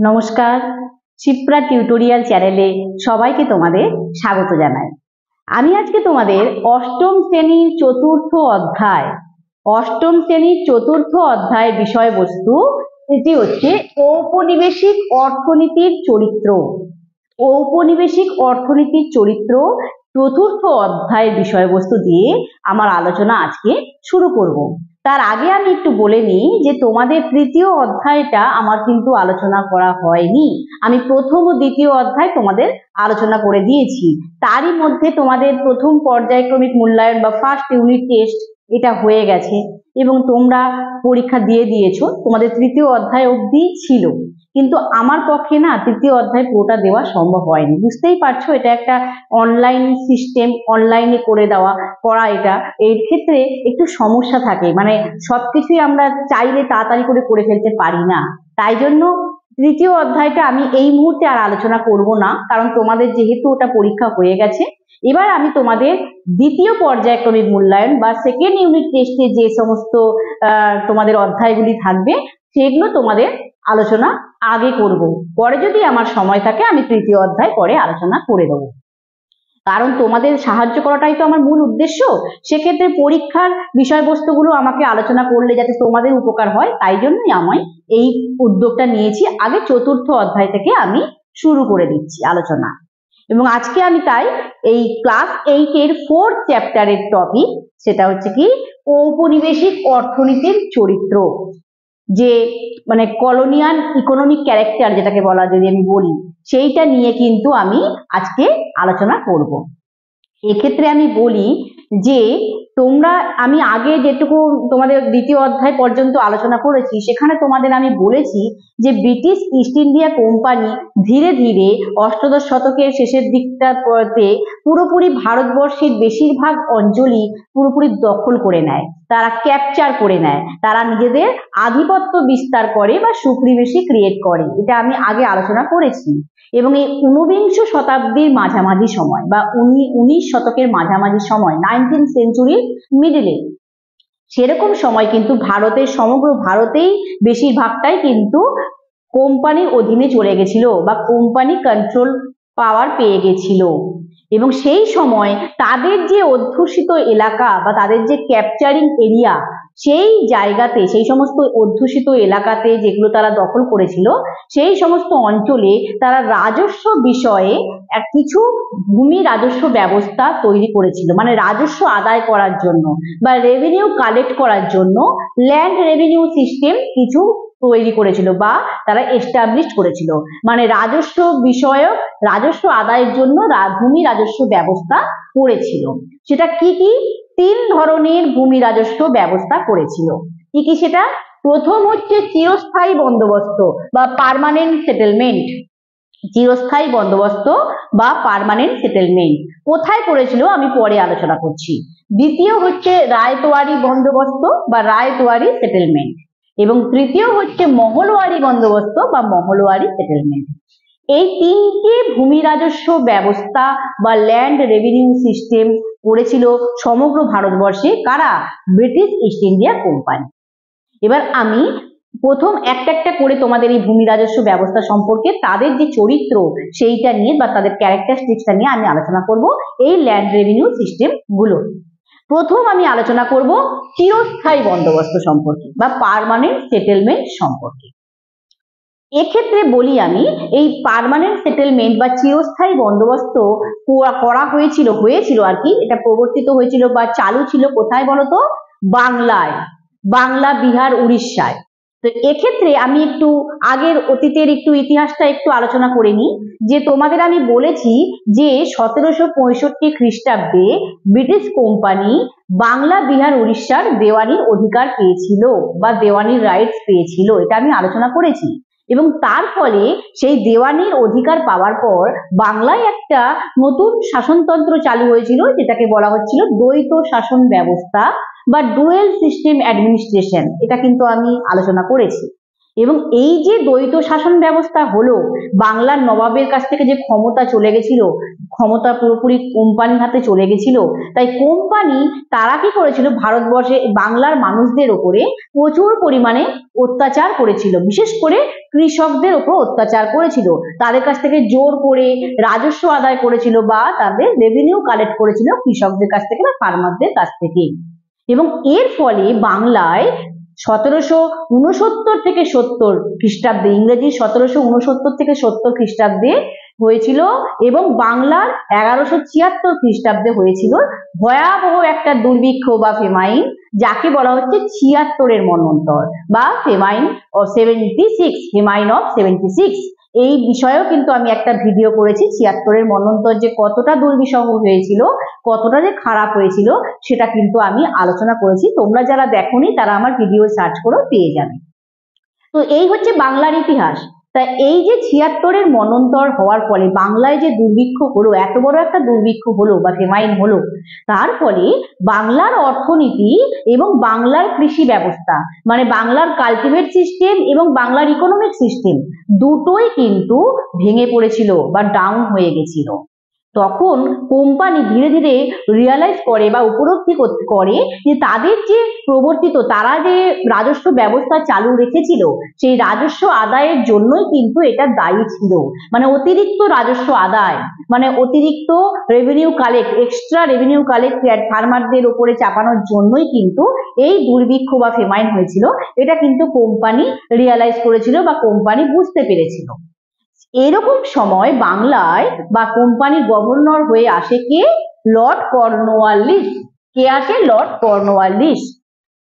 নমস্কার, শিপ্রা টিউটোরিয়াল চ্যানেলে সবাইকে তোমাদের স্বাগত জানাই। আমি আজকে তোমাদের অষ্টম শ্রেণীর চতুর্থ অধ্যায় বিষয়বস্তু এটি হচ্ছে ঔপনিবেশিক অর্থনীতির চরিত্র। ঔপনিবেশিক অর্থনীতির চরিত্র চতুর্থ অধ্যায়ের বিষয়বস্তু দিয়ে আমার আলোচনা আজকে শুরু করব। তার আগে আমি একটু বলে নিই যে তোমাদের তৃতীয় অধ্যায়টা আমার কিন্তু আলোচনা করা হয়নি। আমি প্রথম ও দ্বিতীয় অধ্যায় তোমাদের আলোচনা করে দিয়েছি। তারই মধ্যে তোমাদের প্রথম পর্যায়ক্রমিক মূল্যায়ন বা ফার্স্ট ইউনিট টেস্ট এটা হয়ে গেছে এবং তোমরা পরীক্ষা দিয়ে দিয়েছো। তোমাদের তৃতীয় অধ্যায় অবধি ছিল, কিন্তু আমার পক্ষে না তৃতীয় অধ্যায় পুরোটা দেওয়া সম্ভব হয়নি। বুঝতেই পারছো, এটা একটা অনলাইন সিস্টেম, অনলাইনে করা এটা এর ক্ষেত্রে একটু সমস্যা থাকে, মানে সবকিছুই আমরা চাইলে তাড়াতাড়ি করে ফেলতে পারি না। তাই জন্য তৃতীয় অধ্যায়টা আমি এই মুহূর্তে আর আলোচনা করব না, কারণ তোমাদের যেহেতু ওটা পরীক্ষা হয়ে গেছে। এবার আমি তোমাদের দ্বিতীয় পর্যায়ক্রমিক মূল্যায়ন বা সেকেন্ড ইউনিট টেস্টে যে সমস্ত তোমাদের অধ্যায়গুলি থাকবে সেগুলো তোমাদের আলোচনা আগে করব। পরে যদি আমার সময় থাকে আমি তৃতীয় অধ্যায় পরে আলোচনা করে দেবো, কারণ তোমাদের সাহায্য করাটাই তো আমার মূল উদ্দেশ্য। সেক্ষেত্রে পরীক্ষার বিষয়বস্তুগুলো আমাকে আলোচনা করলে যাতে তোমাদের উপকার হয়, তাই জন্যই আমি এই উদ্যোগটা নিয়েছি। আগে চতুর্থ অধ্যায় থেকে আমি শুরু করে দিচ্ছি আলোচনা। এবং আজকে আমি তাই এই ক্লাস 8 এর 4th চ্যাপ্টারের টপিক, সেটা হচ্ছে কি ঔপনিবেশিক অর্থনীতির চরিত্র, যে মানে কলোনিয়াল ইকোনমিক ক্যারেক্টার যেটাকে বলা, যদি আমি বলি, সেইটা নিয়ে কিন্তু আমি আজকে আলোচনা করব। এক্ষেত্রে আমি বলি যে আমি আগে যেটুকু তোমাদের দ্বিতীয় অধ্যায় পর্যন্ত আলোচনা করেছি, সেখানে তোমাদের আমি বলেছি যে ব্রিটিশ ইস্ট ইন্ডিয়া কোম্পানি ধীরে ধীরে অষ্টাদশ শতকের শেষের দিকটাতে পুরোপুরি ভারতবর্ষের বেশিরভাগ অঞ্চলই পুরোপুরি দখল করে নেয়, তারা ক্যাপচার করে নেয়, তারা নিজেদের আধিপত্য বিস্তার করে বা সুপ্রিমেসি ক্রিয়েট করে। এটা আমি আগে আলোচনা করেছি। এবং এই ঊনবিংশ শতাব্দীর মাঝামাঝি সময় বা 19 শতকের মাঝামাঝি সময়, 19th সেঞ্চুরির মিডলে, সেরকম সময় কিন্তু সমগ্র ভারতেই বেশিরভাগটাই কিন্তু কোম্পানির অধীনে চলে গেছিল বা কোম্পানি কন্ট্রোল পাওয়ার পেয়ে গেছিল। এবং সেই সময় তাদের যে অধ্যুষিত এলাকা বা তাদের যে ক্যাপচারিং এরিয়া, সেই জায়গাতে, সেই সমস্ত অধ্যুষিত এলাকাতে যেগুলো তারা দখল করেছিল, সেই সমস্ত অঞ্চলে তারা রাজস্ব বিষয়ে কিছু ভূমি রাজস্ব ব্যবস্থা তৈরি করেছিল, মানে রাজস্ব আদায় করার জন্য বা রেভিনিউ কালেক্ট করার জন্য ল্যান্ড রেভিনিউ সিস্টেম কিছু তৈরি করেছিল বা তারা এস্টাবলিশ করেছিল। মানে রাজস্ব বিষয়ক রাজস্ব আদায়ের জন্য ভূমি রাজস্ব ব্যবস্থা করেছিল। সেটা কি কি? 3 ধরনের ভূমি রাজস্ব ব্যবস্থা করেছিল। কি কি সেটা? প্রথম হচ্ছে চিরস্থায়ী বন্দোবস্ত বা পার্মানেন্ট সেটেলমেন্ট। চিরস্থায়ী বন্দোবস্ত বা পার্মানেন্ট সেটেলমেন্ট কোথায় করেছিল আমি পরে আলোচনা করছি। দ্বিতীয় হচ্ছে রায়তওয়ারি বন্দোবস্ত বা রায়তওয়ারি সেটেলমেন্ট, এবং তৃতীয় হচ্ছে মহলওয়ারি বন্দোবস্ত বা মহলওয়ারি সেটেলমেন্ট। এই 3টে ভূমি রাজস্ব ব্যবস্থা বা ল্যান্ড রেভিনিউ সিস্টেম করেছিল সমগ্র ভারতবর্ষে কারা? British east India company. এবার আমি প্রথম একটা একটা করে তোমাদের এই ভূমি রাজস্ব ব্যবস্থা সম্পর্কে, তাদের যে চরিত্র সেইটা নিয়ে বা তাদের ক্যারেক্টারিস্টিক্সটা নিয়ে আমি আলোচনা করব এই ল্যান্ড রেভিনিউ সিস্টেম গুলো। প্রথম আমি আলোচনা করব চিরস্থায়ী বন্দোবস্ত সম্পর্কে বা পার্মানেন্ট সেটেলমেন্ট সম্পর্কে। এক্ষেত্রে বলি আমি, এই পার্মানেন্ট সেটেলমেন্ট বা চিরস্থায়ী বন্দোবস্ত করা হয়েছিল আর কি, এটা প্রবর্তিত হয়েছিল বা চালু ছিল কোথায় বলতো? বাংলায়, বাংলা, বিহার, উড়িষ্যায়। তো এক্ষেত্রে আমি একটু আগের অতীতের ইতিহাসটা একটু আলোচনা করে নিই। যে তোমাদের আমি বলেছি যে 1765 খ্রিস্টাব্দে ব্রিটিশ কোম্পানি বাংলা, বিহার, উড়িষ্যার দেওয়ানির অধিকার পেয়েছিল বা দেওয়ানির রাইটস পেয়েছিল, এটা আমি আলোচনা করেছি। এবং তার ফলে সেই দেওয়ানির অধিকার পাওয়ার পর বাংলায় একটা নতুন শাসনতন্ত্র চালু হয়েছিল, যেটাকে বলা হচ্ছিল দ্বৈত শাসন ব্যবস্থা বা ডুয়েল সিস্টেম অ্যাডমিনিস্ট্রেশন। এটা কিন্তু আমি আলোচনা করেছি। এবং এই যে দ্বৈত শাসন ব্যবস্থা হলো, বাংলার নবাবের কাছ থেকে যে ক্ষমতা চলে গেছিল, ক্ষমতা পুরোপুরি কোম্পানির হাতে চলে গেছিল, তাই কোম্পানি তারা কি করেছিল, ভারতবর্ষে বাংলার মানুষদের ওপরে প্রচুর পরিমাণে অত্যাচার করেছিল, বিশেষ করে কৃষকদের ওপর অত্যাচার করেছিল, তাদের কাছ থেকে জোর করে রাজস্ব আদায় করেছিল বা তাদের রেভিনিউ কালেক্ট করেছিল কৃষকদের কাছ থেকে বা ফার্মারদের কাছ থেকে। এবং এর ফলে বাংলায় 1769 থেকে 70 খ্রিস্টাব্দে, ইংরেজি 1769 থেকে 70 খ্রিস্টাব্দে হয়েছিল, এবং বাংলার 1176 খ্রিস্টাব্দে হয়েছিল ভয়াবহ একটা দুর্ভিক্ষ বা ফেমাইন, যাকে বলা হচ্ছে 76-এর মন্বন্তর বা ফেমাইন অফ 76, ফেমাইন অফ 76। এই বিষয়েও কিন্তু আমি একটা ভিডিও করেছি, 76-এর মন্বন্তর যে কতটা দুর্বিষহ হয়েছিল, কতটা যে খারাপ হয়েছিল, সেটা কিন্তু আমি আলোচনা করেছি। তোমরা যারা দেখোনি তারা আমার ভিডিও সার্চ করে পেয়ে যাবে। তো এই হচ্ছে বাংলার ইতিহাস। তাই এই যে 76-এর মন্বন্তর হওয়ার ফলে বাংলায় যে দুর্ভিক্ষ হলো, এত বড় একটা দুর্ভিক্ষ হলো বা ফেমাইন হলো, তার ফলে বাংলার অর্থনীতি এবং বাংলার কৃষি ব্যবস্থা, মানে বাংলার কালটিভেট সিস্টেম এবং বাংলার ইকোনমিক সিস্টেম দুটোই কিন্তু ভেঙে পড়েছিল বা ডাউন হয়ে গেছিল। তখন কোম্পানি ধীরে ধীরে রিয়ালাইজ করে বা উপলব্ধি করে যে তাদের যে প্রবর্তিত, তারা যে রাজস্ব ব্যবস্থা চালু রেখেছিল, সেই রাজস্ব আদায়ের জন্যই কিন্তু এটা দায়ী ছিল। মানে অতিরিক্ত রাজস্ব আদায়, মানে অতিরিক্ত revenue collect, extra revenue collect ফার্মারদের উপরে চাপানোর জন্যই কিন্তু এই দুর্ভিক্ষ বা ফেমাইন হয়েছিল। এটা কিন্তু কোম্পানি রিয়ালাইজ করেছিল বা কোম্পানি বুঝতে পেরেছিল। এরকম সময় বাংলায় বা কোম্পানির গভর্নর হয়ে আসে কে? Lord Cornwallis. কে আসে? Lord Cornwallis.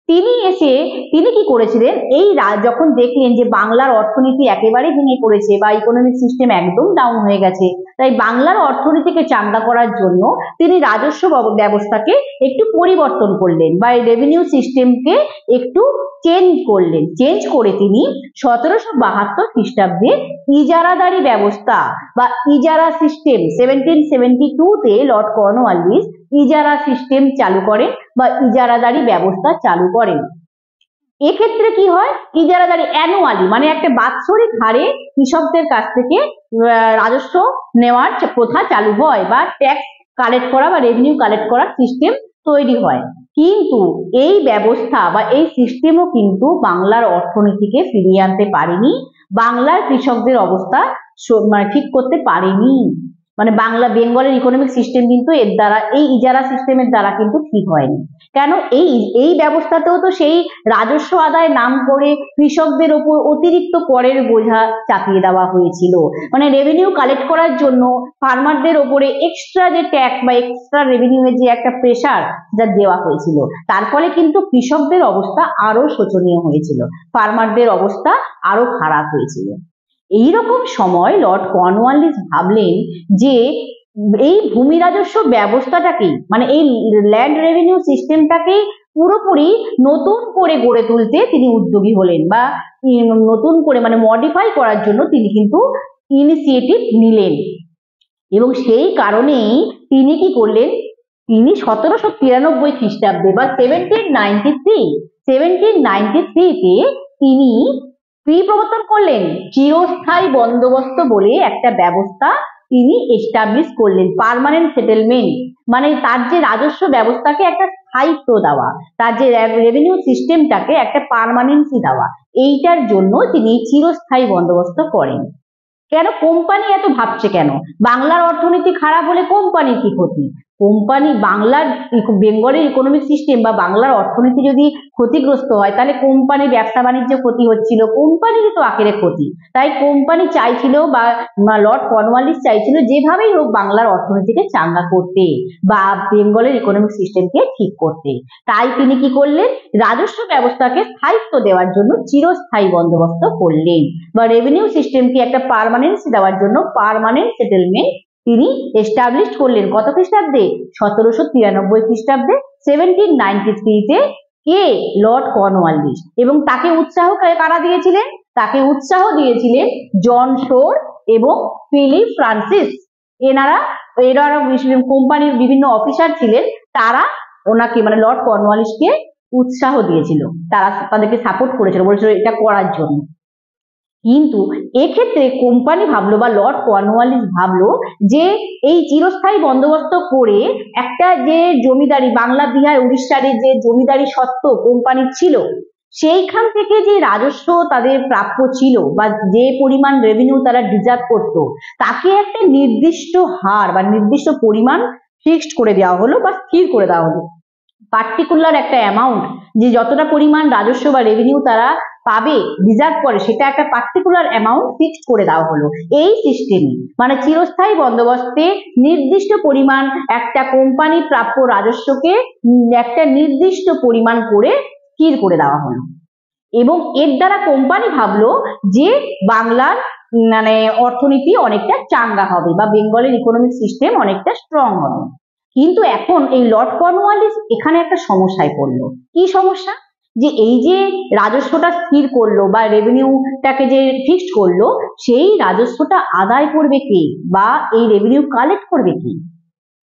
তিনি কি করেছিলেন, এই যখন দেখলেন যে বাংলার অর্থনীতি একেবারে ভেঙে পড়েছে বা ইকোনমিক সিস্টেম একদম ডাউন হয়ে গেছে, তাই বাংলার অর্থনীতিকে চাঙ্গা করার জন্য তিনি রাজস্ব ব্যবস্থাকে একটু পরিবর্তন করলেন বা রেভিনিউ সিস্টেমকে একটু চেঞ্জ করে তিনি 1772 খ্রিস্টাব্দে ইজারাদারি ব্যবস্থা বা ইজারা সিস্টেম, 1772-তে লর্ড কর্নওয়ালিস ইজারা সিস্টেম চালু করেন বা ইজারাদারি ব্যবস্থা চালু করেন। এক্ষেত্রে কি হয়, ইজারাদারি অ্যানুয়ালি মানে একটা বাৎসরিক হারে কৃষকদের কাছ থেকে রাজস্ব নেওয়ার প্রথা চালু হয় বা ট্যাক্স কালেক্ট করা বা রেভিনিউ কালেক্ট করার সিস্টেম তৈরি হয়। কিন্তু এই ব্যবস্থা বা এই সিস্টেমও কিন্তু বাংলার অর্থনীতিকে ফিরিয়ে আনতে পারেনি, বাংলার কৃষকদের অবস্থা মানে ঠিক করতে পারেনি। মানে বাংলা বেঙ্গলের ইকোনমিক সিস্টেম কিন্তু এর দ্বারা, এই ইজারা সিস্টেমের দ্বারা কিন্তু ঠিক হয়নি। কেন? এই ব্যবস্থাতেও তো সেই রাজস্ব আদায় নাম করে কৃষকদের ওপর অতিরিক্ত করের বোঝা চাপিয়ে দেওয়া হয়েছিল। মানে রেভিনিউ কালেক্ট করার জন্য ফার্মারদের ওপরে এক্সট্রা যে ট্যাক্স বা এক্সট্রা রেভিনিউয়ের যে একটা প্রেসার যা দেওয়া হয়েছিল, তার ফলে কিন্তু কৃষকদের অবস্থা আরো শোচনীয় হয়েছিল, ফার্মারদের অবস্থা আরো খারাপ হয়েছিল। এইরকম সময় লর্ড কর্নওয়ালিস ভাবলেন যে এই ভূমি রাজস্ব ব্যবস্থাটাকে, মানে এই ল্যান্ড রেভিনিউ সিস্টেমটাকে পুরোপুরি নতুন করে গড়ে তুলতে তিনি উদ্যোগী হলেন বা নতুন করে মানে মডিফাই করার জন্য তিনি কিন্তু ইনিশিয়েটিভ নিলেন। এবং সেই কারণেই তিনি কি করলেন, তিনি 1793 খ্রিস্টাব্দে বা 1793-তে তিনি কি প্রবর্তন করলেন? চিরস্থায়ী বন্দোবস্ত বলে একটা ব্যবস্থা তিনি এস্টাবলিশ করলেন, পার্মানেন্ট সেটেলমেন্ট, মানে তার যে রাজস্ব ব্যবস্থাকে একটা স্থায়িত্ব দেওয়া, তার যে রেভিনিউ সিস্টেমটাকে একটা পার্মানেন্সি দেওয়া, এইটার জন্য তিনি চিরস্থায়ী বন্দোবস্ত করেন। কেন কোম্পানি এত ভাবছে কেন? বাংলার অর্থনীতি খারাপ হলে কোম্পানির কি ক্ষতি? কোম্পানি বাংলার বেঙ্গলের ইকোনমিক সিস্টেম বা বাংলার অর্থনীতি যদি ক্ষতিগ্রস্ত হয়, তাহলে কোম্পানি ব্যবসা বাণিজ্য ক্ষতি হচ্ছিল, কোম্পানিরই তো আখেরে ক্ষতি। তাই কোম্পানি চাইছিল বা লর্ড কর্নওয়ালিস চাইছিল যেভাবেই হোক বাংলার অর্থনীতিকে চাঙ্গা করতে বা বেঙ্গলের ইকোনমিক সিস্টেমকে ঠিক করতে। তাই তিনি কি করলেন? রাজস্ব ব্যবস্থাকে স্থায়িত্ব দেওয়ার জন্য চিরস্থায়ী বন্দোবস্ত করলেন বা রেভিনিউ সিস্টেমকে একটা পার্মানেন্সি দেওয়ার জন্য পার্মানেন্ট সেটেলমেন্ট তিনি এস্টাবলিশ করলেন। কত খ্রিস্টাব্দে? 1793 খ্রিস্টাব্দে, 1793-তে। কে? Lord Cornwallis. এবং তাকে উৎসাহ কারা দিয়েছিলেন? তাকে উৎসাহ দিয়েছিলেন জন শোর এবং ফিলিপ ফ্রান্সিস। এরা কোম্পানির বিভিন্ন অফিসার ছিলেন, তারা ওনাকে মানে লর্ড কর্নওয়ালিসকে উৎসাহ দিয়েছিল, তারা তাদেরকে সাপোর্ট করেছিল, বলেছিল এটা করার জন্য। কিন্তু এক্ষেত্রে কোম্পানি ভাবলো বা লর্ড কর্নওয়ালিস ভাবলো যে এই চিরস্থায়ী বন্দোবস্ত করে একটা যে জমিদারি বাংলা বিহার উড়িষ্যার যে জমিদারি সত্ত্ব কোম্পানির ছিল, সেইখান থেকে যে রাজস্ব তাদের প্রাপ্য ছিল বা যে পরিমাণ রেভিনিউ তারা ডিজার্ভ করতো, তাকে একটা নির্দিষ্ট হার বা নির্দিষ্ট পরিমাণ ফিক্সড করে দেওয়া হলো বা স্থির করে দেওয়া হলো। পার্টিকুলার একটা অ্যামাউন্ট, যে যতটা পরিমাণ রাজস্ব বা রেভিনিউ তারা পাবে ডিজার্ভ করে, সেটা একটা পার্টিকুলার অ্যামাউন্ট ফিক্সড করে দেওয়া হলো। এই সিস্টেমে মানে চিরস্থায়ী বন্দোবস্তে নির্দিষ্ট পরিমাণ একটা কোম্পানি প্রাপ্য রাজস্বকে একটা নির্দিষ্ট পরিমাণ করে স্থির করে দেওয়া হলো, এবং এর দ্বারা কোম্পানি ভাবলো যে বাংলার মানে অর্থনীতি অনেকটা চাঙ্গা হবে বা বেঙ্গলের ইকোনমিক সিস্টেম অনেকটা স্ট্রং হবে। কিন্তু এখন এই লর্ড কর্নওয়ালিস এখানে একটা সমস্যায় পড়লো। কি সমস্যা? যে এই যে রাজস্বটা স্থির করলো বা রেভিনিউটাকে যে ফিক্সড করলো, সেই রাজস্বটা আদায় করবে কে বা এই রেভিনিউ কালেক্ট করবে কে?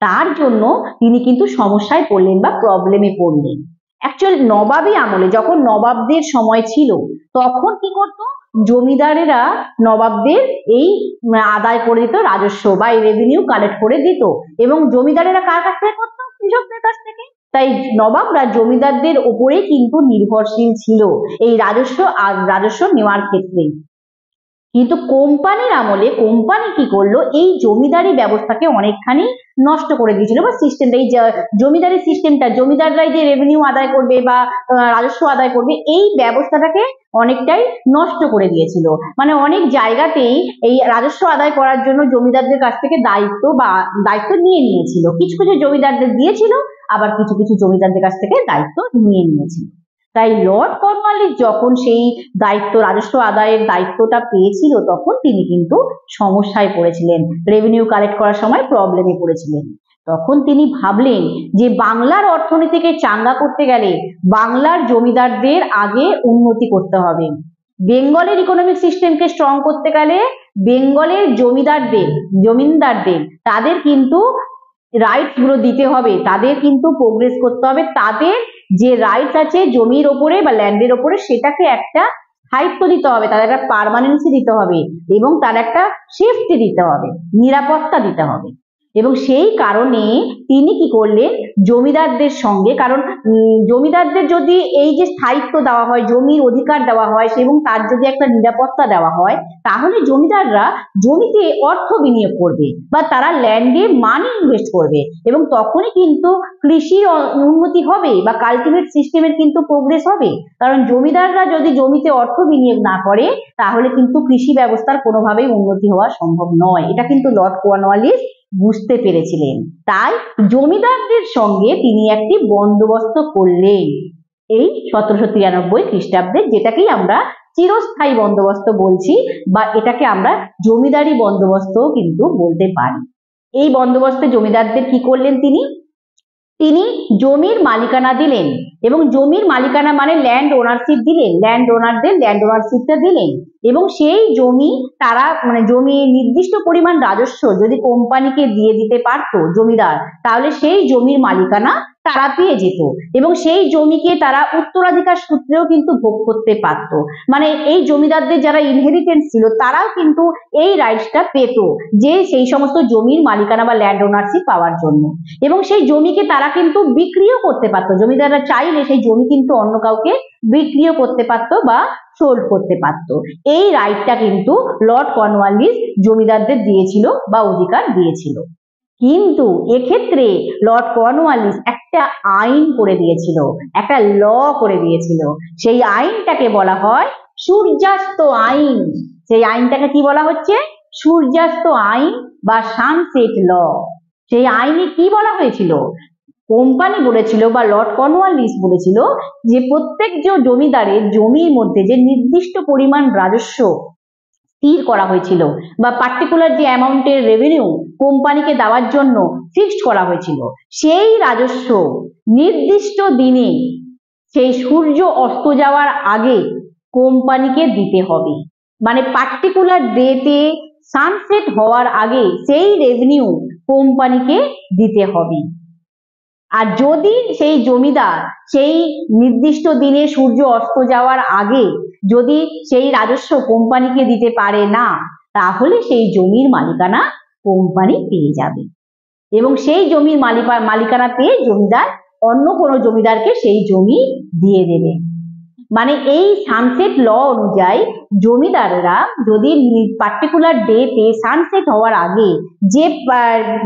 তার জন্য তিনি কিন্তু সমস্যায় পড়লেন বা প্রবলেমে পড়লেন। অ্যাকচুয়াল নবাবী আমলে যখন নবাবদের সময় ছিল, তখন কি করতো, জমিদারেরা নবাবদের এই আদায় করে দিত রাজস্ব বা এই রেভিনিউ কালেক্ট করে দিত, এবং জমিদারেরা কার কাছ থেকে করতো? কৃষকদের কাছ থেকে। তাই নবাবরা জমিদারদের ওপরেই কিন্তু নির্ভরশীল ছিল এই রাজস্ব নেওয়ার ক্ষেত্রে। কিন্তু কোম্পানির আমলে কোম্পানি কি করলো, এই জমিদারি ব্যবস্থাকে অনেকখানি নষ্ট করে দিয়েছিল বা সিস্টেমটা, এই জমিদারি সিস্টেমটা, জমিদাররাই যে রেভিনিউ আদায় করবে বা রাজস্ব আদায় করবে, এই ব্যবস্থাটাকে অনেকটাই নষ্ট করে দিয়েছিল। মানে অনেক জায়গাতেই এই রাজস্ব আদায় করার জন্য জমিদারদের কাছ থেকে দায়িত্ব নিয়ে নিয়েছিল। কিছু কিছু জমিদারদের দিয়েছিল, আবার কিছু কিছু জমিদারদের কাছ থেকে দায়িত্ব নিয়ে নিয়েছিল। তাই লর্ড কর্নওয়ালিস যখন সেই রাজস্ব আদায়ের দায়িত্বটা পেয়েছিল, তখন তিনি কিন্তু সমস্যায় পড়েছিলেন, রেভিনিউ কালেক্ট করার সময় প্রবলেমে পড়েছিলেন। তখন তিনি ভাবলেন যে বাংলার অর্থনীতিকে চাঙ্গা করতে গেলে বাংলার জমিদারদের আগে উন্নতি করতে হবে। বেঙ্গলের ইকোনমিক সিস্টেমকে স্ট্রং করতে গেলে বেঙ্গলের জমিদারদের তাদের কিন্তু রাইটস গুলো দিতে হবে, তাদের কিন্তু প্রোগ্রেস করতে হবে, তাদের যে রাইটস আছে জমির ওপরে বা ল্যান্ডের ওপরে, সেটাকে একটা স্থায়িত্ব দিতে হবে, তাদের একটা পার্মানেন্সি দিতে হবে, এবং তার একটা সেফটি দিতে হবে, নিরাপত্তা দিতে হবে। এবং সেই কারণে তিনি কি করলেন, জমিদারদের সঙ্গে, কারণ জমিদারদের যদি এই যে স্থায়িত্ব দেওয়া হয়, জমির অধিকার দেওয়া হয় এবং তার যদি একটা নিরাপত্তা দেওয়া হয়, তাহলে জমিদাররা জমিতে অর্থ বিনিয়োগ করবে বা তারা ল্যান্ডে মানি ইনভেস্ট করবে, এবং তখনই কিন্তু কৃষির উন্নতি হবে বা কালটিভেট সিস্টেমের কিন্তু প্রোগ্রেস হবে। কারণ জমিদাররা যদি জমিতে অর্থ বিনিয়োগ না করে, তাহলে কিন্তু কৃষি ব্যবস্থার কোনোভাবেই উন্নতি হওয়া সম্ভব নয়। এটা কিন্তু লর্ড কর্নওয়ালিস বুঝতে পেরেছিলেন। তাই জমিদারদের সঙ্গে তিনি একটি বন্দোবস্ত করলেন এই 1793 খ্রিস্টাব্দে, যেটাকেই আমরা চিরস্থায়ী বন্দোবস্ত বলছি, বা এটাকে আমরা জমিদারি বন্দোবস্ত কিন্তু বলতে পারি। এই বন্দোবস্তে জমিদারদের কি করলেন, তিনি জমির মালিকানা দিলেন, এবং জমির মালিকানা মানে ল্যান্ড ওনারশিপ দিলেন, ল্যান্ড ওনারদের ল্যান্ড ওনারশিপটা দিলেন, এবং সেই জমি তারা মানে জমি নির্দিষ্ট পরিমাণ রাজস্ব যদি কোম্পানিকে দিয়ে দিতে পারতো জমিদার, তাহলে সেই জমির মালিকানা তারা পেয়ে যেত, এবং সেই জমিকে তারা উত্তরাধিকার সূত্রেও কিন্তু ভোগ করতে পারতো। মানে এই জমিদারদের যারা ইনহেরিটেন্স ছিল, তারাও কিন্তু এই রাইটসটা পেত, যে সেই সমস্ত জমির মালিকানা বা ল্যান্ড ওনারশিপ পাওয়ার জন্য, এবং সেই জমিকে তারা কিন্তু বিক্রিও করতে পারতো। জমিদাররা চাইলে সেই জমি কিন্তু অন্য কাউকে বিক্রিও করতে পারতো বা সোল্ড করতে পারতো। এই রাইটটা কিন্তু লর্ড কর্নওয়ালিস জমিদারদের দিয়েছিল বা অধিকার দিয়েছিল। কিন্তু এক্ষেত্রে লর্ড কর্নওয়ালিস একটা আইন করে দিয়েছিল, একটা ল করে দিয়েছিল। সেই আইনটাকে বলা হয় সূর্যাস্ত আইন। সেই আইনটাকে কি বলা হচ্ছে? সূর্যাস্ত আইন বা সানসেট ল। সেই আইনে কি বলা হয়েছিল? কোম্পানি বলেছিল বা লর্ড কর্নওয়ালিস বলেছিল যে প্রত্যেক যে জমিদারের জমির মধ্যে যে নির্দিষ্ট পরিমাণ রাজস্ব স্থির করা হয়েছিল বা পার্টিকুলার যে অ্যামাউন্টের রেভিনিউ কোম্পানিকে দেওয়ার জন্য ফিক্সড করা হয়েছিল, সেই রাজস্ব নির্দিষ্ট দিনে সেই সূর্য অস্ত যাওয়ার আগে কোম্পানিকে দিতে হবে। মানে পার্টিকুলার ডেতে সানসেট হওয়ার আগে সেই রেভিনিউ কোম্পানিকে দিতে হবে। আর যদি সেই জমিদার সেই নির্দিষ্ট দিনে সূর্য অস্ত যাওয়ার আগে যদি সেই রাজস্ব কোম্পানিকে দিতে পারে না, তাহলে সেই জমির মালিকানা কোম্পানি পেয়ে যাবে এবং সেই জমির মালিকানা পেয়ে জমিদার অন্য কোনো জমিদারকে সেই জমি দিয়ে দেবে। মানে এই সানসেট ল অনুযায়ী জমিদাররা যদি পার্টিকুলার ডেতে সানসেট হওয়ার আগে যে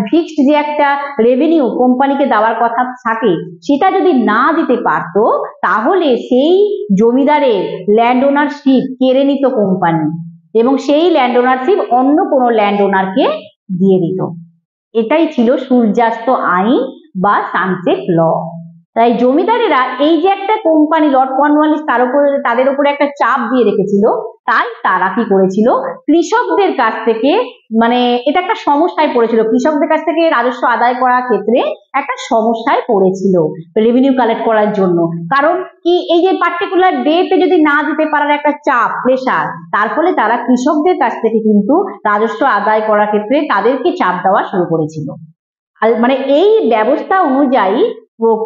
ফিক্সড যে একটা রেভিনিউ কোম্পানিকে দেওয়ার কথা থাকে সেটা যদি না দিতে পারতো, তাহলে সেই জমিদারের ল্যান্ড ওনারশিপ কেড়ে নিত কোম্পানি এবং সেই ল্যান্ড ওনারশিপ অন্য কোনো ল্যান্ড ওনারকে দিয়ে দিত। এটাই ছিল সূর্যাস্ত আইন বা সানসেট ল। তাই জমিদারেরা এই যে একটা কোম্পানি লর্ড কর্নওয়ালিস তাদের উপরে একটা চাপ দিয়ে রেখেছিল, তাই তারা কি করেছিল, কৃষকদের কাছ থেকে মানে এটা একটা সমস্যায় পড়েছিল, কৃষকদের কাছ থেকে রাজস্ব আদায় করার ক্ষেত্রে একটা সমস্যায় পড়েছিল রেভিনিউ কালেক্ট করার জন্য। কারণ কি, এই যে পার্টিকুলার ডেতে যদি না দিতে পারার একটা চাপ, প্রেশার, তার ফলে তারা কৃষকদের কাছ থেকে কিন্তু রাজস্ব আদায় করার ক্ষেত্রে তাদেরকে চাপ দেওয়া শুরু করেছিল। মানে এই ব্যবস্থা অনুযায়ী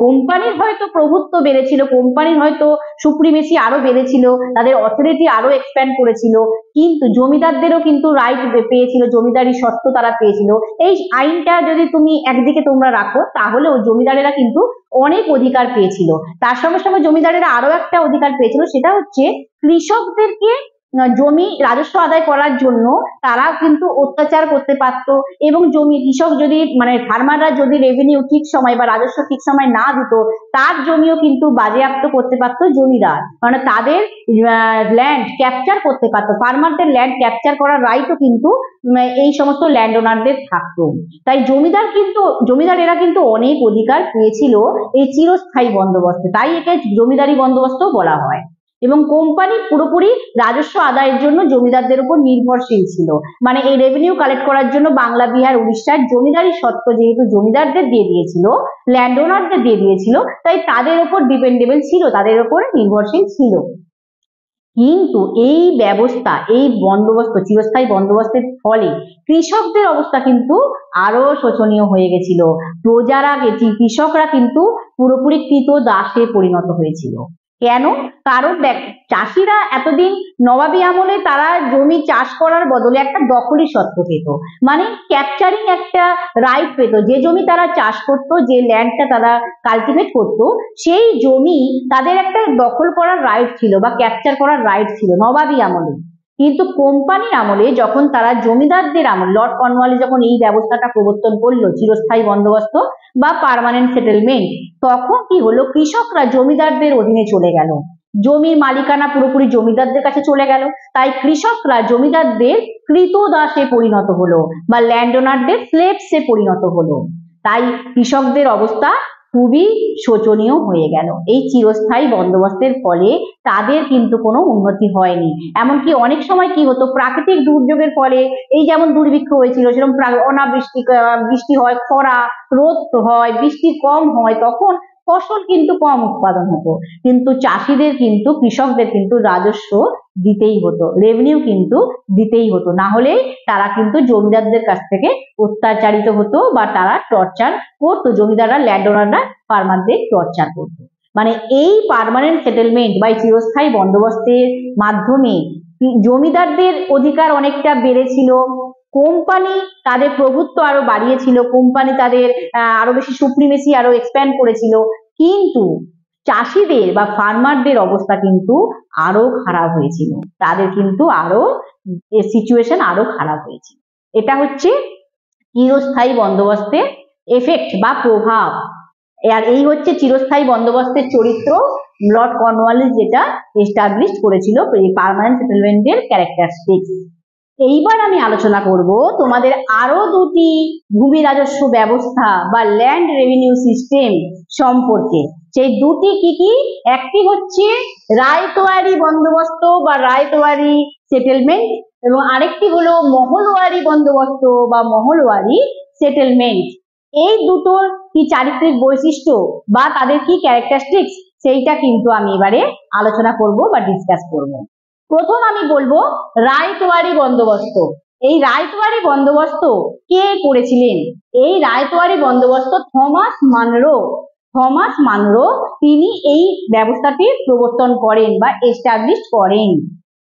কোম্পানির হয়তো প্রভুত্ব বেড়েছিল, কোম্পানির হয়তো সুপ্রিমেসি আরো বেড়েছিল, তাদের অথরিটি আরো এক্সপ্যান্ড করেছিল, কিন্তু জমিদারদেরও কিন্তু রাইট পেয়েছিল, জমিদারি সত্ত্ব তারা পেয়েছিল। এই আইনটা যদি তুমি একদিকে তোমরা রাখো, তাহলে ওই জমিদারেরা কিন্তু অনেক অধিকার পেয়েছিল। তার সঙ্গে সঙ্গে জমিদারেরা আরো একটা অধিকার পেয়েছিল, সেটা হচ্ছে কৃষকদেরকে জমি রাজস্ব আদায় করার জন্য তারা কিন্তু অত্যাচার করতে পারতো এবং কৃষক যদি মানে ফার্মাররা যদি রেভিনিউ ঠিক সময় বা রাজস্ব ঠিক সময় না দিত, তার জমিও কিন্তু বাজেয়াপ্ত করতে পারতো জমিদার, মানে তাদের ল্যান্ড ক্যাপচার করতে পারতো, ফার্মারদের ল্যান্ড ক্যাপচার করার রাইটও কিন্তু এই সমস্ত ল্যান্ড ওনারদের থাকতো। তাই জমিদারেরা কিন্তু অনেক অধিকার পেয়েছিল এই চিরস্থায়ী বন্দোবস্তে, তাই একে জমিদারি বন্দোবস্ত বলা হয়। এবং কোম্পানি পুরোপুরি রাজস্ব আদায়ের জন্য জমিদারদের উপর নির্ভরশীল ছিল। মানে এই রেভিনিউ কালেক্ট করার জন্য বাংলা, বিহার, উড়িষ্যার জমিদারি সত্ত্ব যেহেতু জমিদারদের দিয়ে দিয়েছিল, ল্যান্ড ওনারদের দিয়ে দিয়েছিল, তাই তাদের উপর ডিপেন্ডেবল ছিল, তাদের উপর নির্ভরশীল ছিল। কিন্তু এই ব্যবস্থা, এই বন্দোবস্ত, চিরস্থায়ী বন্দোবস্তের ফলে কৃষকদের অবস্থা কিন্তু আরো শোচনীয় হয়ে গেছিল। কৃষকরা কিন্তু পুরোপুরি ক্রীতদাসে পরিণত হয়েছিল। কেন? কারণ দেখ, চাষিরা এতদিন নবাবী আমলে তারা জমি চাষ করার বদলে একটা দখলি সত্ত্ব পেত, মানে ক্যাপচারিং একটা রাইট পেত। যে জমি তারা চাষ করতো, যে ল্যান্ডটা তারা কালটিভেট করতো, সেই জমি তাদের একটা দখল করার রাইট ছিল বা ক্যাপচার করার রাইট ছিল নবাবী আমলে। কিন্তু কোম্পানির আমলে যখন তারা জমিদারদের আমল, লর্ড কর্নওয়ালিস যখন এই ব্যবস্থাটা প্রবর্তন করলো, চিরস্থায়ী বন্দোবস্ত বা পার্মানেন্ট সেটেলমেন্ট, তখন কি হলো, কৃষকরা জমিদারদের অধীনে চলে গেল, জমির মালিকানা পুরোপুরি জমিদারদের কাছে চলে গেল। তাই কৃষকরা জমিদারদের ক্রীতদাসে পরিণত হলো বা ল্যান্ড ওনারদের স্লেভসে পরিণত হলো। তাই কৃষকদের অবস্থা খুবই শোচনীয় হয়ে গেল। এই চিরস্থায়ী বন্দোবস্তের ফলে তাদের কিন্তু কোনো উন্নতি হয়নি। এমনকি অনেক সময় কি হতো, প্রাকৃতিক দুর্যোগের ফলে, এই যেমন দুর্ভিক্ষ হয়েছিল, সেরকম বৃষ্টি হয়, খরা, রোদ হয়, বৃষ্টি কম হয়, তখন ফসল কিন্তু কম উৎপাদন হতো, কিন্তু চাষিদের কিন্তু, কৃষকদের কিন্তু রাজস্ব দিতেই হতো, রেভিনিউ কিন্তু দিতেই হতো, না হলে তারা কিন্তু জমিদারদের কাছ থেকে অত্যাচারিত হতো বা তারা টর্চার করতো, জমিদাররা, ল্যান্ড ওনাররা ফার্মারদের টর্চার করতো। মানে এই পার্মানেন্ট সেটেলমেন্ট বা চিরস্থায়ী বন্দোবস্তের মাধ্যমে জমিদারদের অধিকার অনেকটা বেড়েছিল, কোম্পানি তাদের প্রভুত্ব আরো বাড়িয়েছিল, কোম্পানি তাদের আরো বেশি সুপ্রিমেসি আরো এক্সপ্যান্ড করেছিল, কিন্তু চাষিদের বা ফার্মারদের অবস্থা কিন্তু আরো খারাপ হয়েছিল, তাদের কিন্তু আরো সিচুয়েশন আরো খারাপ হয়েছিল। এটা হচ্ছে চিরস্থায়ী বন্দোবস্তের এফেক্ট বা প্রভাব। আর এই হচ্ছে চিরস্থায়ী বন্দোবস্তের চরিত্র, লর্ড কর্নওয়ালিস যেটা এস্টাবলিশ করেছিল এই পার্মানেন্ট সেটেলমেন্টের ক্যারেক্টারিস্টিক্স। এইবার আমি আলোচনা করব তোমাদের আরো দুটি ভূমি রাজস্ব ব্যবস্থা বা ল্যান্ড রেভিনিউ সিস্টেম সম্পর্কে। সেই দুটি কি কি? একটি হচ্ছে রায়তওয়ারি বন্দোবস্ত বা রায়তওয়ারি সেটেলমেন্ট এবং আরেকটি হলো মহলওয়ারি বন্দোবস্ত বা মহলওয়ারি সেটেলমেন্ট। এই দুটোর কি চারিত্রিক বৈশিষ্ট্য বা তাদের কি ক্যারেক্টারিস্টিক্স, সেইটা কিন্তু আমি এবারে আলোচনা করব বা ডিসকাস করব। প্রথম আমি বলবো রায়তওয়ারি বন্দোবস্ত। এই রায়তওয়ারি বন্দোবস্ত কে করেছিলেন? এই রায়তওয়ারি বন্দোবস্ত থমাস মানরো থমাস মানরো তিনি এই ব্যবস্থাটি প্রবর্তন করেন বা এস্টাবলিশ করেন।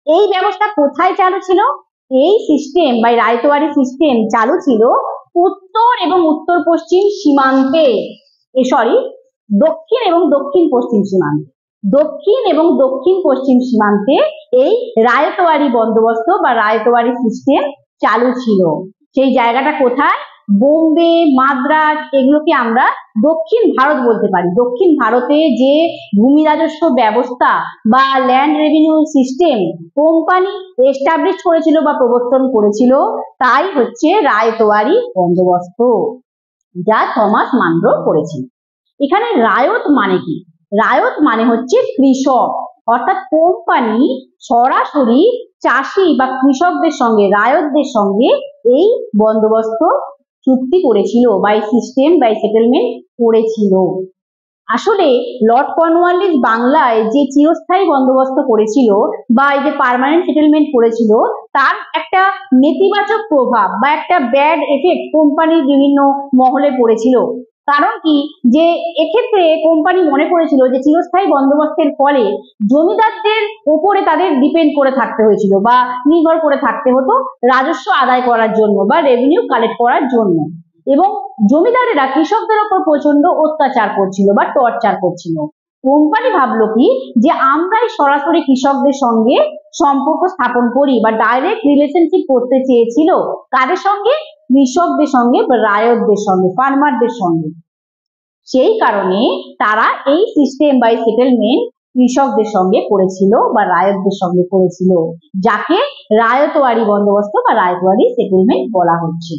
এই ব্যবস্থা কোথায় চালু ছিল? এই সিস্টেম বা রায়তওয়ারি সিস্টেম চালু ছিল উত্তর এবং উত্তর পশ্চিম সীমান্তে, দক্ষিণ এবং দক্ষিণ পশ্চিম সীমান্তে, দক্ষিণ এবং দক্ষিণ পশ্চিম সীমান্তে এই রায়তওয়ারি বন্দোবস্ত বা রায়তওয়ারি সিস্টেম চালু ছিল। সেই জায়গাটা কোথায়? বোম্বে, মাদ্রাজ, এগুলোকে আমরা দক্ষিণ ভারত বলতে পারি। দক্ষিণ ভারতে যে ভূমি রাজস্ব ব্যবস্থা বা land revenue system company establish করেছিল বা প্রবর্তন করেছিল, তাই হচ্ছে রায়তওয়ারি বন্দোবস্ত, যা থমাস মানরো করেছেন। এখানে রায়ত মানে কি? রায়ত মানে হচ্ছে কৃষক, অর্থাৎ কোম্পানি সরাসরি চাষি বা কৃষকদের সঙ্গে, রায়তদের সঙ্গে এই বন্দোবস্ত চুক্তি করেছিল বা এই সিস্টেম বা সেটেলমেন্ট করেছিল। আসলে লর্ড কর্নওয়ালিস বাংলায় যে চিরস্থায়ী বন্দোবস্ত করেছিল বা এই যে পার্মানেন্ট সেটেলমেন্ট করেছিল, তার একটা নেতিবাচক প্রভাব বা একটা ব্যাড এফেক্ট কোম্পানির বিভিন্ন মহলে পড়েছিল। কারণ কি, যে এক্ষেত্রে কোম্পানি মনে করেছিল যে চিরস্থায়ী বন্দোবস্তের ফলে জমিদারদের উপরে তাদের ডিপেন্ড করে থাকতে হয়েছিল বা নির্ভর করে থাকতে হতো রাজস্ব আদায় করার জন্য বা রেভিনিউ কালেক্ট করার জন্য, এবং জমিদারেরা কৃষকদের উপর প্রচন্ড অত্যাচার করছিল বা টর্চার করছিল। কোম্পানি ভাবলো কি, যে আমরাই সরাসরি কৃষকদের সঙ্গে সম্পর্ক স্থাপন করি বা ডাইরেক্ট রিলেশনশিপ করতে চেয়েছিল। কাদের সঙ্গে? কৃষকদের সঙ্গে বা রায়তদের সঙ্গে, ফার্মারদের সঙ্গে। সেই কারণে তারা এই সিস্টেম বা সেটেলমেন্ট কৃষকদের সঙ্গে করেছিল বা রায়তদের সঙ্গে করেছিল, যাকে রায়তওয়ারি বন্দোবস্ত বা রায়তওয়ারি সেটেলমেন্ট বলা হচ্ছে।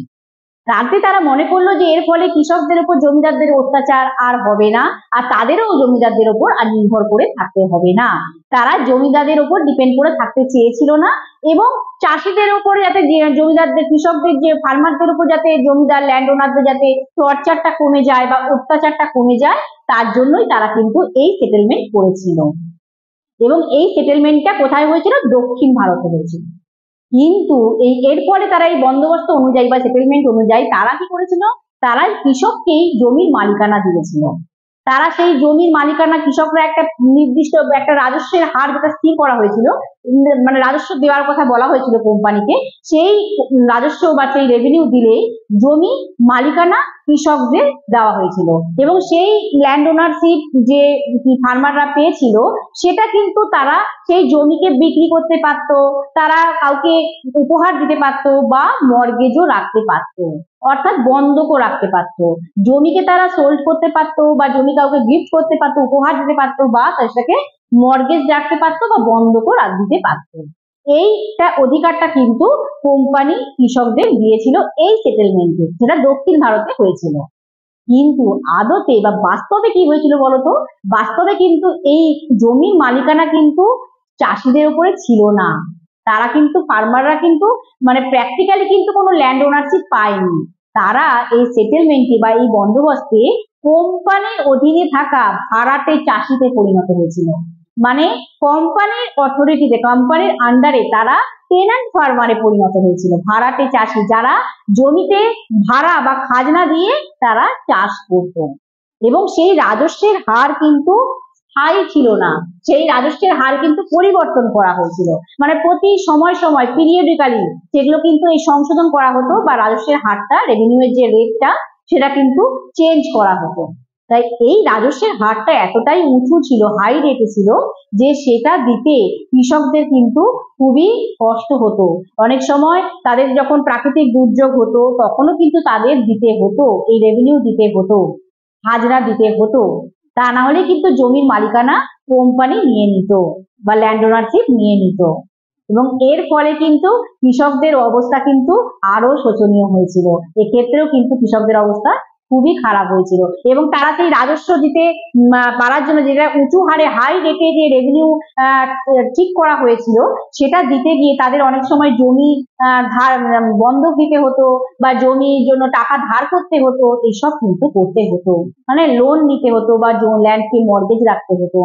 তাতে তারা মনে করলো যে এর ফলে কৃষকদের উপর জমিদারদের অত্যাচার আর হবে না, আর তাদেরও জমিদারদের উপর আর নির্ভর করে থাকতে হবে না। তারা জমিদারদের উপর ডিপেন্ড করে থাকতে চেয়েছিল না, এবং চাষিদের উপর যাতে জমিদারদের, কৃষকদের যে ফার্মারদের উপর যাতে জমিদার ল্যান্ড ওনারদের যাতে টর্চারটা কমে যায় বা অত্যাচারটা কমে যায়, তার জন্যই তারা কিন্তু এই সেটেলমেন্ট করেছিল। এবং এই সেটেলমেন্টটা কোথায় হয়েছিল? দক্ষিণ ভারতে হয়েছিল। কিন্তু এর ফলে তারা এই বন্দোবস্ত অনুযায়ী বা সেটেলমেন্ট অনুযায়ী তারা কি করেছিল? তারা কৃষককেই জমির মালিকানা দিয়েছিল। তারা সেই জমির মালিকানা, কৃষকরা একটা নির্দিষ্ট একটা রাজস্বের হার যেটা স্থির করা হয়েছিল, মানে রাজস্ব দেওয়ার কথা বলা হয়েছিল কোম্পানিকে, সেই রাজস্ব বা সেই রেভিনিউ দিলে জমি মালিকানা কৃষকদের দেওয়া হয়েছিল, এবং সেই ল্যান্ড ওনারশিপ যে ফার্মাররা পেয়েছিল সেটা কিন্তু তারা সেই জমিকে বিক্রি করতে পারতো, তারা কাউকে উপহার দিতে পারতো বা মর্গেজও রাখতে পারতো, অর্থাৎ বন্ধকও রাখতে পারতো। জমিকে তারা সোল্ড করতে পারতো বা জমি কাউকে গিফট করতে পারতো, উপহার দিতে পারতো, বা সেটাকে মর্গেজ রাখতে পারতো বা বন্ধকও দিতে পারতো। এইটা অধিকারটা কিন্তু কোম্পানি কৃষকদের দিয়েছিল এই সেটেলমেন্টে, যেটা দক্ষিণ ভারতে হয়েছিল। কিন্তু আদতে বা বাস্তবে কি হয়েছিল বলতো? বাস্তবে কিন্তু এই জমির মালিকানা কিন্তু চাষিদের উপরে ছিল না। তারা কিন্তু, ফার্মাররা কিন্তু মানে প্র্যাকটিক্যালি কিন্তু কোনো ল্যান্ড ওনারশিপ পায়নি। তারা এই সেটেলমেন্টে বা এই বন্দোবস্তে কোম্পানির অধীনে থাকা ভাড়াটে চাষিতে পরিণত হয়েছিল। মানে কোম্পানির অথরিটিতে, কোম্পানির আন্ডারে তারা টেনান্ট ফার্মারে পরিণত হয়েছিল, ভাড়াটে চাষি, যারা জমিতে ভাড়া বা খাজনা দিয়ে তারা চাষ করত। এবং সেই রাজস্বের হার কিন্তু স্থায়ী ছিল না, সেই রাজস্বের হার কিন্তু পরিবর্তন করা হয়েছিল, মানে প্রতি সময় সময় পিরিয়ডিক্যালি সেগুলো কিন্তু এই সংশোধন করা হতো, বা রাজস্বের হারটা, রেভিনিউয়ের যে রেটটা সেটা কিন্তু চেঞ্জ করা হতো। তাই এই রাজস্বের হারটা এতটাই উঁচু ছিল, হাই রেটে ছিল, যে সেটা দিতে কৃষকদের কিন্তু খুবই কষ্ট হতো। অনেক সময় তাদের যখন প্রাকৃতিক দুর্যোগ হতো তখনও কিন্তু তাদের দিতে হতো, এই রেভিনিউ দিতে হতো, হাজরা দিতে হতো। তা না হলে কিন্তু জমির মালিকানা কোম্পানি নিয়ে নিত বা ল্যান্ড ওনারশিপ নিয়ে নিত, এবং এর ফলে কিন্তু কৃষকদের অবস্থা কিন্তু আরো শোচনীয় হয়েছিল। এক্ষেত্রেও কিন্তু কৃষকদের অবস্থা খুবই খারাপ হয়েছিল, এবং তারা সেই রাজস্ব দিতে পারার জন্য, যেটা উঁচু হারে হাই রেটে যে রেভিনিউ ঠিক করা হয়েছিল, সেটা দিতে গিয়ে তাদের অনেক সময় জমি ধার বন্ধক দিতে হতো বা জমির জন্য টাকা ধার করতে হতো, এসব কিন্তু করতে হতো, মানে লোন নিতে হতো বা ল্যান্ডকে মর্গেজ রাখতে হতো।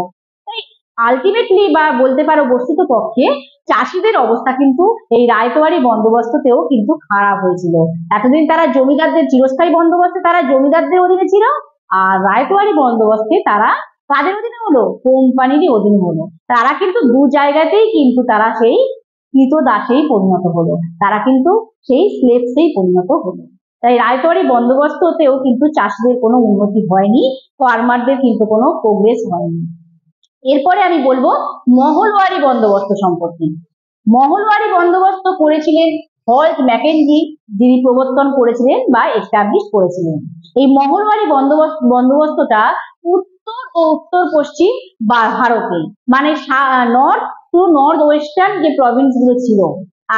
আলটিমেটলি বা বলতে পারো বস্তুত পক্ষে চাষিদের অবস্থা কিন্তু এই রায়তওয়ারি বন্দোবস্ততেও কিন্তু খারাপ হয়েছিল। এতদিন তারা জমিদারদের, চিরস্থায়ী বন্দোবস্তে তারা জমিদারদের অধীনে ছিল, আর রায়তওয়ারি বন্দোবস্তে তারা কাদের অধীনে হলো? কোম্পানিরই অধীনে হলো। তারা কিন্তু দু জায়গাতেই কিন্তু তারা সেই কৃতদাসেই পরিণত হলো, তারা কিন্তু সেই স্লেভসেই পরিণত হলো। তাই রায়তওয়ারি বন্দোবস্ততেও কিন্তু চাষিদের কোনো উন্নতি হয়নি, ফার্মারদের কিন্তু কোনো প্রোগ্রেস হয়নি। এরপরে আমি বলবো মহলওয়ারি বন্দোবস্ত সম্পর্কে। মহলওয়ারি বন্দোবস্ত করেছিলেন হল্ট ম্যাকেনজি, যিনি প্রবর্তন করেছিলেন বা এস্টাবলিশ করেছিলেন। এই মহলওয়ারি বন্দোবস্তটা উত্তর ও উত্তর পশ্চিম ভারতে, মানে নর্থ টু নর্থ ওয়েস্টার্ন যে প্রভিন্স গুলো ছিল,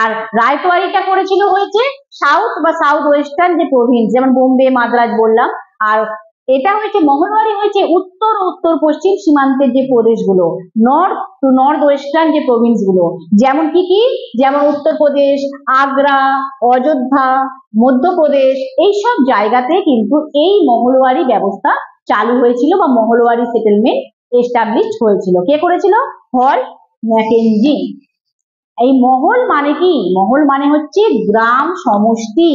আর রায়তওয়ারিটা করেছিল হয়েছে সাউথ বা সাউথ ওয়েস্টার্ন যে প্রভিন্স, যেমন বোম্বে, মাদ্রাজ বললাম। আর এটা হয়েছে মহলওয়ারি হয়েছে উত্তর ও উত্তর পশ্চিম সীমান্তের যে প্রদেশগুলো, নর্থ টু নর্থ ওয়েস্টার্ন যে প্রভিন্স গুলো, যেমন কি কি, যেমন উত্তরপ্রদেশ, আগ্রা, অযোধ্যা, মধ্যপ্রদেশ, এইসব জায়গাতে কিন্তু এই মহলওয়ারি ব্যবস্থা চালু হয়েছিল বা মহলওয়ারি সেটেলমেন্ট এস্টাবলিশ হয়েছিল। কে করেছিল? Holt Mackenzie. এই মহল মানে কি? মহল মানে হচ্ছে গ্রাম সমষ্টি,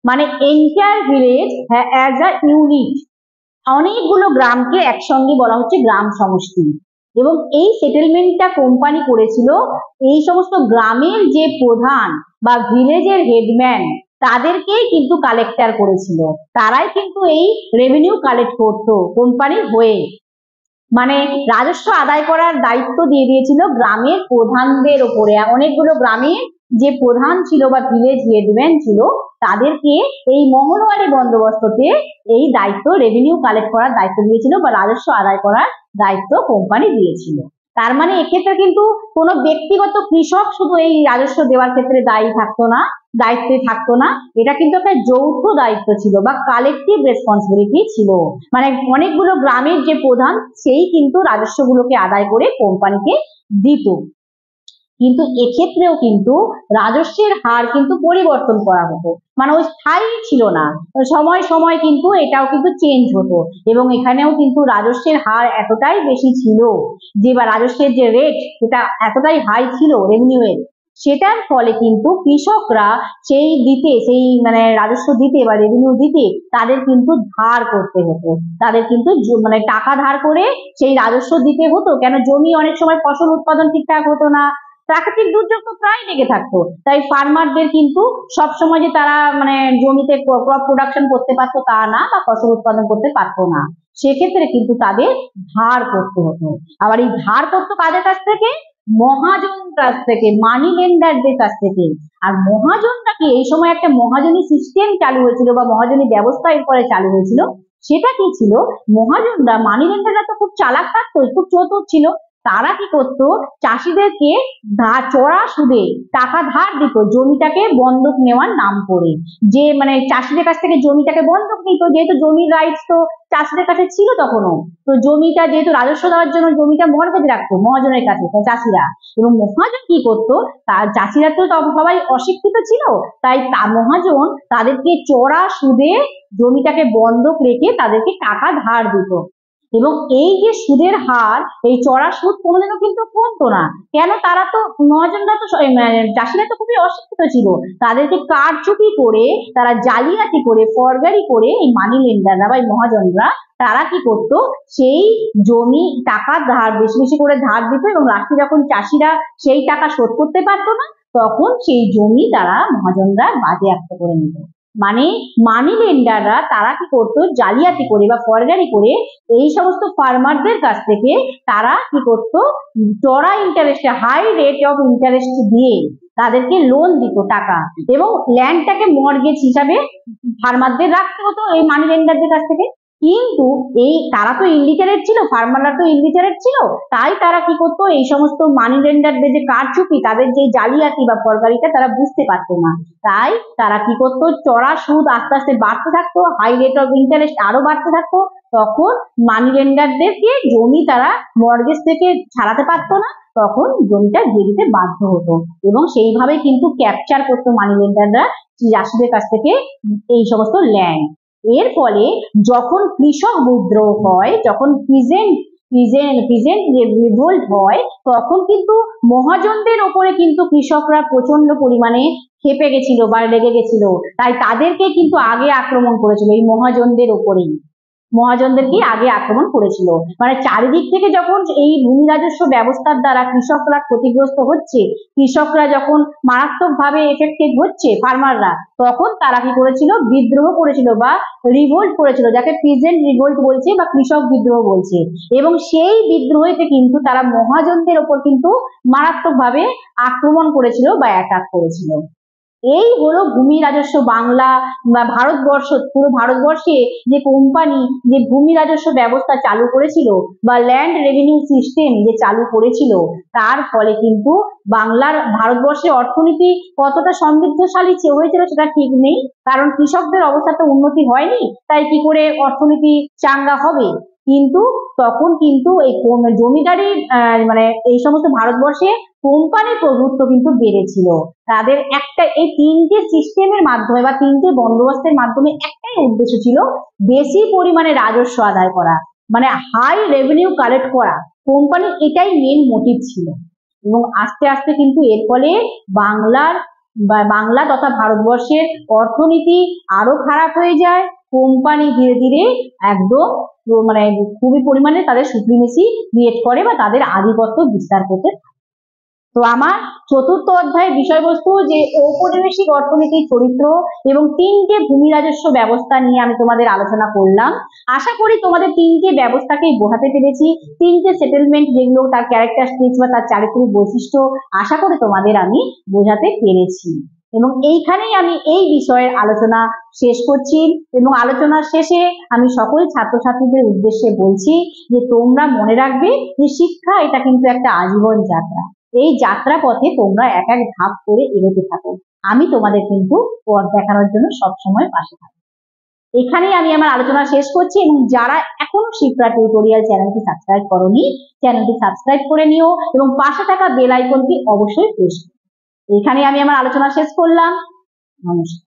মানে entire village as a unit, অনেকগুলো গ্রামকে একসঙ্গে বলা হচ্ছে গ্রাম সমষ্টি। এবং এই সেটেলমেন্টটা কোম্পানি করেছিল এই সমস্ত গ্রামের যে প্রধান বা ভিলেজের হেডম্যান, তাদেরকেই কিন্তু কালেক্টর করেছিল, তারাই কিন্তু এই রেভিনিউ কালেক্ট করতো কোম্পানির হয়ে। মানে রাজস্ব আদায় করার দায়িত্ব দিয়ে দিয়েছিল গ্রামের প্রধানদের ওপরে। অনেকগুলো গ্রামের যে প্রধান ছিল বা ভিলেজ হেডম্যান ছিল, তাদেরকে এই মহলওয়ারি বন্দোবস্ততে এই দায়িত্ব, রেভিনিউ কালেক্ট করার দায়িত্ব দিয়েছিল বা রাজস্ব আদায় করার দায়িত্ব কোম্পানি দিয়েছিল। তার মানে এক্ষেত্রে কিন্তু কোনো ব্যক্তিগত কৃষক শুধু এই রাজস্ব দেওয়ার ক্ষেত্রে দায়িত্বে থাকতো না, এটা কিন্তু একটা যৌথ দায়িত্ব ছিল বা কালেকটিভ রেসপন্সিবিলিটি ছিল। মানে অনেকগুলো গ্রামের যে প্রধান, সেই কিন্তু রাজস্বগুলোকে আদায় করে কোম্পানিকে দিত। কিন্তু এক্ষেত্রেও কিন্তু রাজস্বের হার কিন্তু পরিবর্তন করা হতো, মানে ওই স্থায়ী ছিল না, সময় সময় কিন্তু এটাও কিন্তু চেঞ্জ হতো। এবং এখানেও কিন্তু রাজস্বের হার এতটাই বেশি ছিল যে, বা রাজস্বের যে রেট সেটা এতটাই হাই ছিল রেভিনিউয়ের, সেটার ফলে কিন্তু কৃষকরা সেই মানে রাজস্ব দিতে বা রেভিনিউ দিতে তাদের কিন্তু ধার করতে হতো, তাদের কিন্তু মানে টাকা ধার করে সেই রাজস্ব দিতে হতো। কেন? জমি অনেক সময় ফসল উৎপাদন ঠিকঠাক হতো না, প্রাকৃতিক দুর্যোগ তো প্রায় লেগে থাকতো, তাই ফার্মারদের কিন্তু সবসময় যে তারা মানে জমিতে ক্রপ প্রোডাকশন করতে পারতো তা না, বা ফসল উৎপাদন করতে পারতো না, সেক্ষেত্রে কিন্তু তাদের ধার করতে হতো। আবার এই ধার করতো কাদের কাছ থেকে? মহাজন কাছ থেকে, মানি লেন্ডারদের কাছ থেকে। আর মহাজনরা কি, এই সময় একটা মহাজনী সিস্টেম চালু হয়েছিল বা মহাজনী ব্যবস্থা এরপরে চালু হয়েছিল। সেটা কি ছিল? মহাজনরা, মানি লেন্ডাররা তো খুব চালাক থাকতো, খুব চতুর ছিল। তারা কি করতো? চাষিদেরকে চড়া সুদে টাকা ধার দিত জমিটাকে বন্ধক নেওয়ার নাম করে। যে মানে চাষিদের কাছ থেকে জমিটাকে বন্ধক নিত, যেহেতু জমির রাইটস তো চাষিদের কাছে ছিল তখনও, তো জমিটা যেহেতু রাজস্ব দেওয়ার জন্য জমিটা মর্গেজে রাখতো মহাজনের কাছে চাষিরা। এবং মহাজন কি করতো? তার চাষিরা তো সবাই অশিক্ষিত ছিল, তাই মহাজন তাদেরকে চড়া সুদে জমিটাকে বন্ধক রেখে তাদেরকে টাকা ধার দিত। এবং এই যে সুদের হার, এই চড়া সুদ কোনোদিনও কিন্তু কমতো না। কেন? তারা তো মহাজনরা তো চাষিরা তো খুবই অশিক্ষিত ছিল, তাদেরকে কারচুপি করে, তারা জালিয়াতি করে, ফরজারি করে এই মানি লেন্ডাররা বা মহাজনরা তারা কি করতো? সেই জমি টাকা ধার বেশি বেশি করে ধার দিত, এবং লাস্টে যখন চাষিরা সেই টাকা শোধ করতে পারতো না, তখন সেই জমি তারা মহাজনরা বাজেয়াপ্ত করে নিত। মানে মানি লেন্ডাররা তারা কি করতো? জালিয়াতি করে বা ফরজারি করে এই সমস্ত ফার্মারদের কাছ থেকে তারা কি করতো? চড়া ইন্টারেস্টে, হাই রেট অফ ইন্টারেস্ট দিয়ে তাদেরকে লোন দিত টাকা, এবং ল্যান্ডটাকে মর্গেজ হিসাবে ফার্মারদের রাখতে হতো এই মানি লেন্ডারদের কাছ থেকে। কিন্তু এই তারা তো ইলিটারেট ছিল, ফার্মাররা তো ইলিটারেট ছিল, তাই তারা কি করতো? এই সমস্ত মানি লেন্ডারদের যে কারচুপি, তাদের যে জালিয়াতি বা ফরজারিটা তারা বুঝতে পারতো না, তাই তারা কি করতো? চড়া সুদ আস্তে আস্তে বাড়তে থাকতো, হাই রেট অফ ইন্টারেস্ট আরো বাড়তে থাকতো, তখন মানি লেন্ডারদেরকে জমি তারা মর্গেজ থেকে ছাড়াতে পারতো না, তখন জমিটা দিয়ে দিতে বাধ্য হতো। এবং সেইভাবে কিন্তু ক্যাপচার করতো মানি লেন্ডাররা চাষিদের কাছ থেকে এই সমস্ত ল্যান্ড। এর ফলে যখন কৃষক বিদ্রোহ হয়, যখন পিজেন্ট রিভোল্ট হয়, তখন কিন্তু মহাজনদের ওপরে কিন্তু কৃষকরা প্রচন্ড পরিমাণে ক্ষেপে গেছিল বা লেগে গেছিল, তাই তাদেরকে কিন্তু আগে আক্রমণ করেছিল এই মহাজনদের ওপরেই। মহাজনদেরকে আগে আক্রমণ করেছিল। মানে চারিদিক থেকে যখন এই ভূমি রাজস্ব ব্যবস্থার দ্বারা কৃষকরা ক্ষতিগ্রস্ত হচ্ছে, কৃষকরা যখন মারাত্মকভাবে এফেক্টেড হচ্ছে ফার্মাররা, তখন তারা কি করেছিল, বিদ্রোহ করেছিল বা রিভোল্ট করেছিল, যাকে পিজেন্ট রিভোল্ট বলছে বা কৃষক বিদ্রোহ বলছে। এবং সেই বিদ্রোহেতে কিন্তু তারা মহাজনদের ওপর কিন্তু মারাত্মকভাবে আক্রমণ করেছিল বা অ্যাটাক করেছিল। এই হলো ভূমি রাজস্ব বাংলা বা ভারতবর্ষ, পুরো ভারতবর্ষে যে কোম্পানি যে ভূমি রাজস্ব ব্যবস্থা চালু করেছিল বা ল্যান্ড রেভিনিউ সিস্টেম যে চালু করেছিল, তার ফলে কিন্তু বাংলার ভারতবর্ষের অর্থনীতি কতটা সমৃদ্ধশালী হয়েছিল সেটা ঠিক নেই, কারণ কৃষকদের অবস্থা তো উন্নতি হয়নি, তাই কি করে অর্থনীতি চাঙ্গা হবে। কিন্তু তখন কিন্তু এই জমিদারি মানে এই সমস্ত ভারতবর্ষে কোম্পানির প্রভুত্ব কিন্তু বেড়েছিল। তাদের একটা এই তিনটে সিস্টেমের মাধ্যমে বা তিনটে বন্দোবস্তের মাধ্যমে একটাই উদ্দেশ্য ছিল, বেশি পরিমাণে রাজস্ব আদায় করা, মানে হাই রেভিনিউ কালেক্ট করা। কোম্পানির এটাই মেন মোটিভ ছিল। এবং আস্তে আস্তে কিন্তু এর ফলে বাংলা তথা ভারতবর্ষের অর্থনীতি আরো খারাপ হয়ে যায়। কোম্পানি ধীরে ধীরে একদম মানে খুবই পরিমাণে তাদের সুপ্রিমেসি ক্রিয়েট করে বা তাদের আধিপত্য বিস্তার করতে। তো আমার চতুর্থ অধ্যায়ের বিষয়বস্তু যে ঔপনিবেশিক অর্থনীতির চরিত্র এবং তিনটে ভূমি রাজস্ব ব্যবস্থা নিয়ে আমি তোমাদের আলোচনা করলাম। আশা করি তোমাদের তিনটে ব্যবস্থাকেই বোঝাতে পেরেছি, তিনটে সেটেলমেন্ট যেগুলো তার ক্যারেক্টারিস্টিক্স বা তার চারিত্রিক বৈশিষ্ট্য আশা করি তোমাদের আমি বোঝাতে পেরেছি। এবং এইখানেই আমি এই বিষয়ের আলোচনা শেষ করছি। এবং আলোচনার শেষে আমি সকল ছাত্রছাত্রীদের উদ্দেশ্যে বলছি যে তোমরা মনে রাখবে যে শিক্ষা এটা কিন্তু একটা আজীবন যাত্রা। এই যাত্রা পথে তোমরা এক এক ধাপ করে এগোতে থাকো, আমি তোমাদের কিন্তু পথ দেখানোর জন্য সবসময় পাশে থাকবো। এখানেই আমি আমার আলোচনা শেষ করছি। এবং যারা এখনো শিপ্রা টিউটোরিয়াল চ্যানেলটি সাবস্ক্রাইব করোনি, চ্যানেলটি সাবস্ক্রাইব করে নিও এবং পাশে থাকা বেল আইকনটি অবশ্যই প্রেস করো। এখানে আমি আমার আলোচনা শেষ করলাম। নমস্কার।